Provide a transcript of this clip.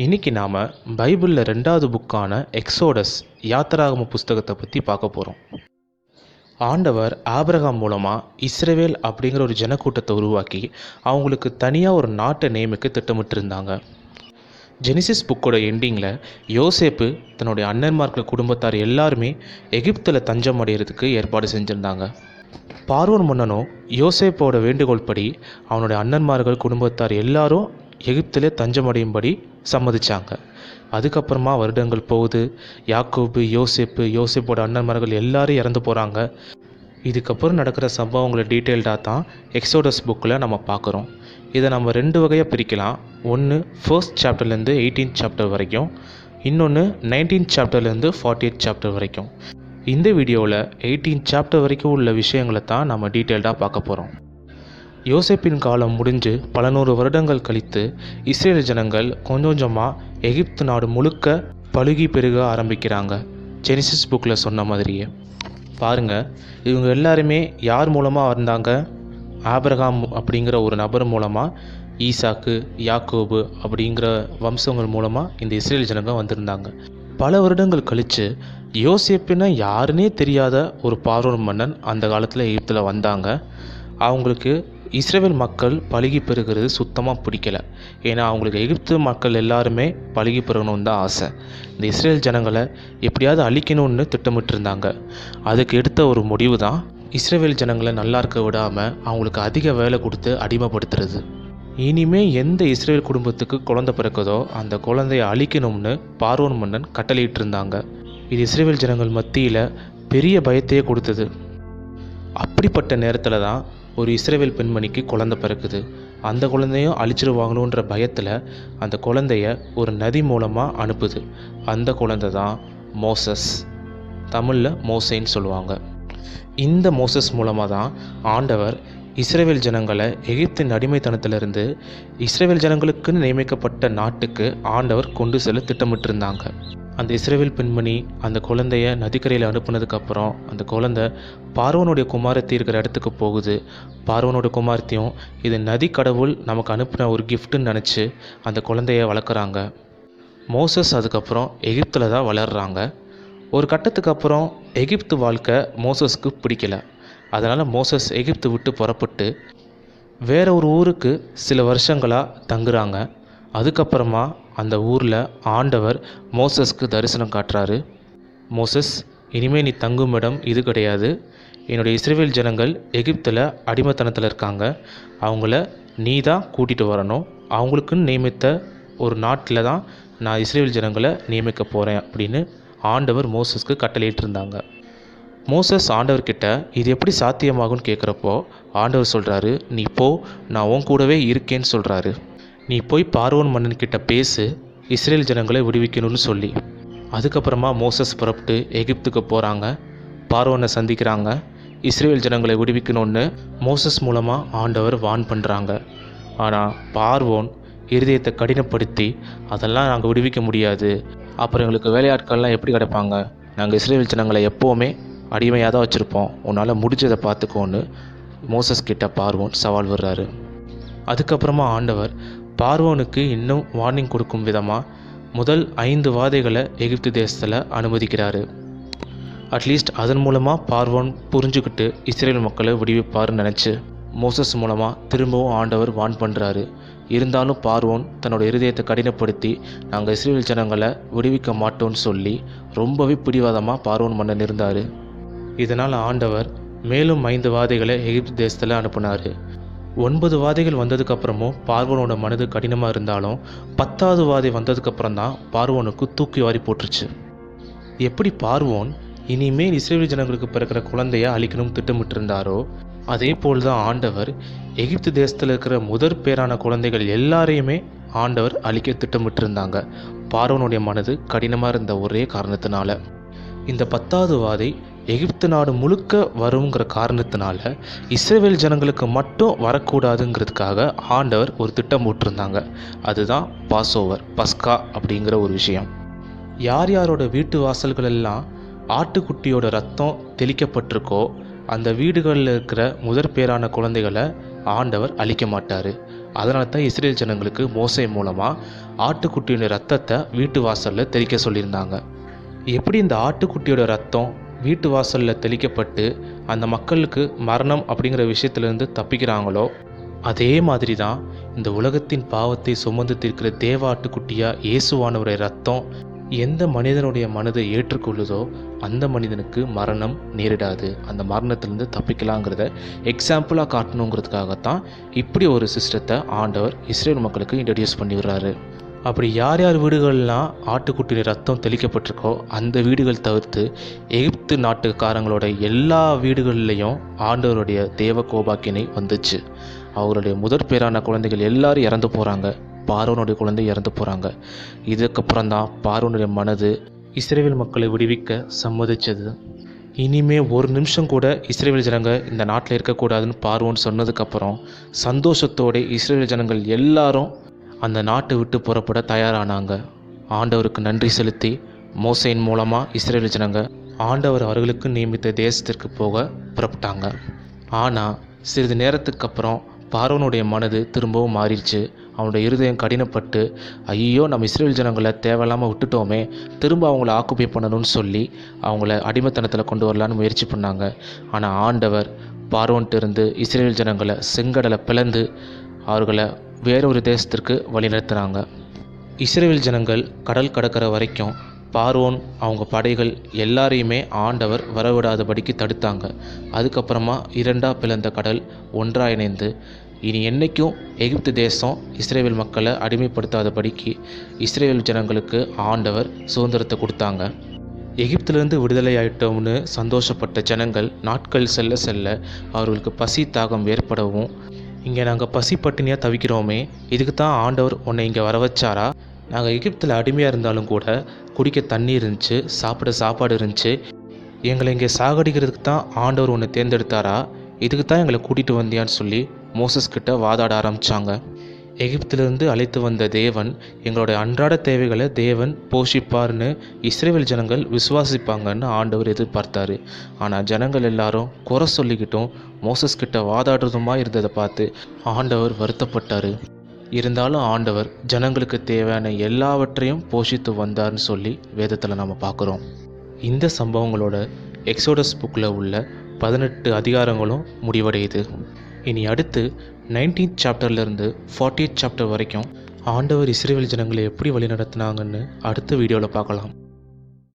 இன்றைக்கி நாம் பைபிளில் 2வது புக்கான எக்ஸோடஸ் யாத்திராகம புஸ்தகத்தை பற்றி பார்க்க போகிறோம். ஆண்டவர் ஆபிரகாம் மூலமாக இஸ்ரவேல் அப்படிங்கிற ஒரு ஜனக்கூட்டத்தை உருவாக்கி அவங்களுக்கு தனியாக ஒரு நாட்டை நியமிக்க திட்டமிட்டிருந்தாங்க. ஜெனிசிஸ் புக்கோட எண்டிங்கில் யோசேப்பு தன்னுடைய அண்ணன்மார்கள் குடும்பத்தார் எல்லாருமே எகிப்தில் தஞ்சம் அடைகிறதுக்கு ஏற்பாடு செஞ்சுருந்தாங்க. பார்வோன் மன்னனும் யோசேப்போட வேண்டுகோள் படி அவனுடைய அண்ணன்மார்கள் குடும்பத்தார் எல்லாரும் எகிப்திலே தஞ்சம் அடையும்படி சம்மதிச்சாங்க. அதுக்கப்புறமா வருடங்கள் போகுது. யாக்கோபு, யோசேப்போட அண்ணன்மார்கள் எல்லாரும் இறந்து போகிறாங்க. இதுக்கப்புறம் நடக்கிற சம்பவங்களை டீட்டெயில்டாக தான் எக்ஸோடஸ் புக்கில் நம்ம பார்க்குறோம். இதை நம்ம 2 வகையாக பிரிக்கலாம். ஒன்று 1st சாப்டர்லேருந்து 18th சாப்டர் வரைக்கும், இன்னொன்று 19th சாப்டர்லேருந்து 40th சாப்டர் வரைக்கும். இந்த வீடியோவில் 18th சாப்டர் வரைக்கும் உள்ள விஷயங்களை தான் நம்ம டீட்டெயில்டாக பார்க்க போகிறோம். யோசேப்பின் காலம் முடிஞ்சு பல 100 வருடங்கள் கழித்து இஸ்ரேல் ஜனங்கள் கொஞ்சம் கொஞ்சமாக எகிப்து நாடு முழுக்க பழுகி பெருக ஆரம்பிக்கிறாங்க. ஜெனிசிஸ் புக்கில் சொன்ன மாதிரியே பாருங்கள், இவங்க எல்லாருமே யார் மூலமாக வந்தாங்க? ஆபிரகாம் அப்படிங்கிற ஒரு நபர் மூலமாக, ஈசாக்கு, யாக்கோபு அப்படிங்கிற வம்சங்கள் மூலமாக இந்த இஸ்ரேல் ஜனங்கள் வந்திருந்தாங்க. பல வருடங்கள் கழித்து யோசேப்புன்னா யாருன்னே தெரியாத ஒரு பார்வோன் மன்னன் அந்த காலத்தில் எகிப்தில் வந்தாங்க. அவங்களுக்கு இஸ்ரேல் மக்கள் பழுகி பெறுகிறது சுத்தமாக பிடிக்கல. ஏன்னா அவங்களுக்கு எகிப்து மக்கள் எல்லாருமே பழுகி பெறணும்னு தான் ஆசை. இந்த இஸ்ரேல் ஜனங்களை எப்படியாவது அழிக்கணும்னு திட்டமிட்டிருந்தாங்க. அதுக்கு எடுத்த ஒரு முடிவு தான் இஸ்ரேல் ஜனங்களை நல்லா இருக்க விடாமல் அவங்களுக்கு அதிக வேலை கொடுத்து அடிமைப்படுத்துறது. இனிமேல் எந்த இஸ்ரேல் குடும்பத்துக்கு குழந்தை பிறக்குதோ அந்த குழந்தைய அழிக்கணும்னு பார்வோன் மன்னன் கட்டளையிட்டு இருந்தாங்க. இது இஸ்ரேல் ஜனங்கள் மத்தியில் பெரிய பயத்தையே கொடுத்தது. அப்படிப்பட்ட நேரத்தில் தான் ஒரு இஸ்ரவேல் பெண்மணிக்கு குழந்தை பிறக்குது. அந்த குழந்தையும் அழிச்சிருவாங்கணுன்ற பயத்தில் அந்த குழந்தைய ஒரு நதி மூலமாக அனுப்புது. அந்த குழந்தை தான் மோசஸ், தமிழில் மோசேன்னு சொல்லுவாங்க. இந்த மோசஸ் மூலமாக தான் ஆண்டவர் இஸ்ரவேல் ஜனங்களை எகிப்தின் அடிமைத்தனத்திலிருந்து இஸ்ரவேல் ஜனங்களுக்குன்னு நியமிக்கப்பட்ட நாட்டுக்கு ஆண்டவர் கொண்டு செல்ல திட்டமிட்டிருந்தாங்க. அந்த இஸ்ரவேல் பெண்மணி அந்த குழந்தைய நதிக்கரையில் அனுப்புனதுக்கப்புறம் அந்த குழந்தை பார்வோனுடைய குமாரத்தி இருக்கிற இடத்துக்கு போகுது. பார்வோனுடைய குமாரத்தியும் இது நதி கடவுள் நமக்கு அனுப்பின ஒரு கிஃப்ட்டுன்னு நினச்சி அந்த குழந்தைய வளர்க்குறாங்க. மோசஸ் அதுக்கப்புறம் எகிப்தில் தான் வளர்கிறாங்க. ஒரு கட்டத்துக்கு அப்புறம் எகிப்து வாழ்க்கை மோசஸ்க்கு பிடிக்கல. அதனால் மோசஸ் எகிப்து விட்டு புறப்பட்டு வேற ஒரு ஊருக்கு சில வருஷங்களாக தங்குறாங்க. அதுக்கப்புறமா அந்த ஊரில் ஆண்டவர் மோசஸ்க்கு தரிசனம் காட்டுறாரு. மோசஸ், இனிமேல் நீ தங்கும் இடம் இது கிடையாது. என்னுடைய இஸ்ரவேல் ஜனங்கள் எகிப்தில் அடிமைத்தனத்தில் இருக்காங்க. அவங்கள நீ தான் கூட்டிகிட்டு வரணும். அவங்களுக்குன்னு நியமித்த ஒரு நாட்டில் தான் நான் இஸ்ரவேல் ஜனங்களை நியமிக்க போகிறேன் அப்படின்னு ஆண்டவர் மோசஸ்க்கு கட்டளையிட்டு இருந்தாங்க. மோசஸ் ஆண்டவர்கிட்ட இது எப்படி சாத்தியமாகும்னு கேட்குறப்போ ஆண்டவர் சொல்கிறாரு, நீ போ, நான் உன் கூடவே இருக்கேன்னு சொல்கிறாரு. நீ போய் பார்வோன் மன்னன்கிட்ட பேசு, இஸ்ரேல் ஜனங்களை விடுவிக்கணும்னு சொல்லி. அதுக்கப்புறமா மோசஸ் புறப்பட்டு எகிப்துக்கு போகிறாங்க. பார்வோனை சந்திக்கிறாங்க. இஸ்ரேல் ஜனங்களை விடுவிக்கணும்னு மோசஸ் மூலமாக ஆண்டவர் வான் பண்ணுறாங்க. ஆனால் பார்வோன் இருதயத்தை கடினப்படுத்தி, அதெல்லாம் நாங்கள் விடுவிக்க முடியாது, அப்புறம் எங்களுக்கு வேலையாட்கள்லாம் எப்படி கிடைப்பாங்க, நாங்கள் இஸ்ரேல் ஜனங்களை எப்போவுமே அடிமையாக தான் வச்சுருப்போம், உன்னால் முடிஞ்சதை பார்த்துக்கோன்னு மோசஸ் கிட்ட பார்வோன் சவால் விடுறாரு. அதுக்கப்புறமா ஆண்டவர் பார்வோனுக்கு இன்னும் வார்னிங் கொடுக்கும் விதமாக முதல் 5 வாதைகளை எகிப்து தேசத்தில் அனுமதிக்கிறாரு. அட்லீஸ்ட் அதன் மூலமாக பார்வோன் புரிஞ்சுக்கிட்டு இஸ்ரேல் மக்களை விடுவிப்பார்னு நினச்சி மோசஸ் மூலமாக திரும்பவும் ஆண்டவர் வான் பண்ணுறாரு. இருந்தாலும் பார்வோன் தன்னோட இருதயத்தை கடினப்படுத்தி நாங்கள் இஸ்ரேல் ஜனங்களை விடுவிக்க மாட்டோம்னு சொல்லி ரொம்பவே பிடிவாதமாக பார்வோன் மன்னன் இருந்தார். இதனால் ஆண்டவர் மேலும் 5 வாதைகளை எகிப்து தேசத்தில் அனுப்புனார். 9 வாதைகள் வந்ததுக்கப்புறமும் பார்வோனோட மனது கடினமாக இருந்தாலும் 10வது வாதை வந்ததுக்கப்புறம் தான் பார்வோனுக்கு தூக்கி வாரி போட்டுருச்சு. எப்படி பார்வோன் இனிமேல் இஸ்ரேல் ஜனங்களுக்கு பிறக்கிற குழந்தைய அழிக்கணும்னு திட்டமிட்டிருந்தாரோ அதே போல் தான் ஆண்டவர் எகிப்து தேசத்தில் இருக்கிற முதற் பேரான குழந்தைகள் எல்லாரையுமே ஆண்டவர் அழிக்க திட்டமிட்டிருந்தாங்க. பார்வோனுடைய மனது கடினமாக இருந்த ஒரே காரணத்தினால. இந்த 10வது வாதை எகிப்து நாடு முழுக்க வருங்கிற காரணத்தினால இஸ்ரேல் ஜனங்களுக்கு மட்டும் வரக்கூடாதுங்கிறதுக்காக ஆண்டவர் ஒரு திட்டம் போட்டிருந்தாங்க. அதுதான் பாஸ்ஓவர், பஸ்கா அப்படிங்கிற ஒரு விஷயம். யார் யாரோட வீட்டு வாசல்கள் எல்லாம் ஆட்டுக்குட்டியோட ரத்தம் தெளிக்கப்பட்டிருக்கோ அந்த வீடுகளில் இருக்கிற முதற் பேரான குழந்தைகளை ஆண்டவர் அழிக்க மாட்டார். அதனால தான் இஸ்ரேல் ஜனங்களுக்கு மோசே மூலமாக ஆட்டுக்குட்டியோட ரத்தத்தை வீட்டு வாசலில் தெளிக்க சொல்லியிருந்தாங்க. எப்படி இந்த ஆட்டுக்குட்டியோட ரத்தம் வீட்டு வாசலில் தெளிக்கப்பட்டு அந்த மக்களுக்கு மரணம் அப்படிங்கிற விஷயத்துலேருந்து தப்பிக்கிறாங்களோ, அதே மாதிரி தான் இந்த உலகத்தின் பாவத்தை சுமந்து தீர்க்கிற தேவ ஆட்டுக்குட்டியாக இயேசுவானவருடைய ரத்தம் எந்த மனிதனுடைய மனதை ஏற்றுக்கொள்ளுதோ அந்த மனிதனுக்கு மரணம் நேரிடாது, அந்த மரணத்திலேருந்து தப்பிக்கலாங்கிறத எக்ஸாம்பிளாக காட்டணுங்கிறதுக்காகத்தான் இப்படி ஒரு சிஸ்டத்தை ஆண்டவர் இஸ்ரேல் மக்களுக்கு இன்ட்ரடியூஸ் பண்ணி விடுறாரு. அப்படி யார் யார் வீடுகள்லாம் ஆட்டுக்குட்டியின் ரத்தம் தெளிக்கப்பட்டிருக்கோ அந்த வீடுகள் தவிர்த்து எகிப்து நாட்டுக்காரங்களோட எல்லா வீடுகள்லேயும் ஆண்டவருடைய தேவ கோபாக்கினை வந்துச்சு. அவருடைய முதற் பேரான குழந்தைகள் எல்லாரும் இறந்து போகிறாங்க. பார்வோனுடைய குழந்தை இறந்து போகிறாங்க. இதுக்கப்புறம் தான் பார்வோனுடைய மனது இஸ்ரேல் மக்களை விடுவிக்க சம்மதிச்சது. இனிமே ஒரு நிமிஷம் கூட இஸ்ரேல் ஜனங்க இந்த நாட்டில் இருக்கக்கூடாதுன்னு பார்வோன்னு சொன்னதுக்கப்புறம் சந்தோஷத்தோடு இஸ்ரேல் ஜனங்கள் எல்லாரும் அந்த நாட்டை விட்டு புறப்பட தயாரானாங்க. ஆண்டவருக்கு நன்றி செலுத்தி மோசேயின் மூலமாக இஸ்ரேல் ஜனங்க ஆண்டவர் அவர்களுக்கு நியமித்த தேசத்திற்கு போக புறப்பட்டாங்க. ஆனால் சிறிது நேரத்துக்கு அப்புறம் பார்வோனுடைய மனது திரும்பவும் மாறிடுச்சு. அவனுடைய இருதயம் கடினப்பட்டு, ஐயோ நம்ம இஸ்ரேல் ஜனங்களை தேவையில்லாமல் விட்டுட்டோமே, திரும்ப அவங்கள ஆக்குபை பண்ணணும்னு சொல்லி அவங்கள அடிமைத்தனத்தில் கொண்டு வரலான்னு முயற்சி பண்ணாங்க. ஆனால் ஆண்டவர் பார்வோன்ட்டு இருந்து இஸ்ரேல் ஜனங்களை செங்கடலை பிளந்து அவர்களை வேறொரு தேசத்திற்கு வழிநடத்துனாங்க. இஸ்ரேல் ஜனங்கள் கடல் கடக்கிற வரைக்கும் பார்வோன் அவங்க படைகள் எல்லாரையுமே ஆண்டவர் வரவிடாதபடிக்கு தடுத்தாங்க. அதுக்கப்புறமா இரண்டாக பிளந்த கடல் ஒன்றாக இணைந்து இனி என்றைக்கும் எகிப்து தேசம் இஸ்ரேல் மக்களை அடிமைப்படுத்தாதபடிக்கு இஸ்ரேல் ஜனங்களுக்கு ஆண்டவர் சுதந்திரத்தை கொடுத்தாங்க. எகிப்திலிருந்து விடுதலை ஆயிட்டோம்னு சந்தோஷப்பட்ட ஜனங்கள் நாட்கள் செல்ல செல்ல அவர்களுக்கு பசி தாகம் ஏற்படவும், இங்கே நாங்கள் பசி பட்டினியாக தவிக்கிறோமே, இதுக்கு தான் ஆண்டவர் உன்னை இங்கே வர வச்சாரா? நாங்கள் எகிப்தில் அடிமையாக இருந்தாலும் கூட குடிக்க தண்ணி இருந்துச்சு, சாப்பிட சாப்பாடு இருந்துச்சு, எங்களை இங்கே சாகடிக்கிறதுக்கு தான் ஆண்டவர் உன்னை தேர்ந்தெடுத்தாரா? இதுக்கு தான் எங்களை கூட்டிகிட்டு வந்தியான்னு சொல்லி மோசஸ் கிட்ட வாதாட ஆரம்பித்தாங்க. எகிப்திலிருந்து அழைத்து வந்த தேவன் எங்களோட அன்றாட தேவைகளை தேவன் போஷிப்பார்னு இஸ்ரேல் ஜனங்கள் விசுவாசிப்பாங்கன்னு ஆண்டவர் எதிர்பார்த்தாரு. ஆனால் ஜனங்கள் எல்லாரும் குறை சொல்லிக்கிட்டும் மோசஸ் கிட்ட வாதாடுறதுமா இருந்ததை பார்த்து ஆண்டவர் வருத்தப்பட்டார். இருந்தாலும் ஆண்டவர் ஜனங்களுக்கு தேவையான எல்லாவற்றையும் போஷித்து வந்தார்னு சொல்லி வேதத்தில் நம்ம பார்க்குறோம். இந்த சம்பவங்களோட எக்ஸோடஸ் புக்கில் உள்ள 18 அதிகாரங்களும் முடிவடையுது. இனி அடுத்து 19th சாப்டர்லேருந்து 40th சாப்டர் வரைக்கும் ஆண்டவர் இஸ்ரேல் ஜனங்களை எப்படி வழி நடத்தினாங்கன்னு அடுத்த வீடியோவில் பார்க்கலாம்.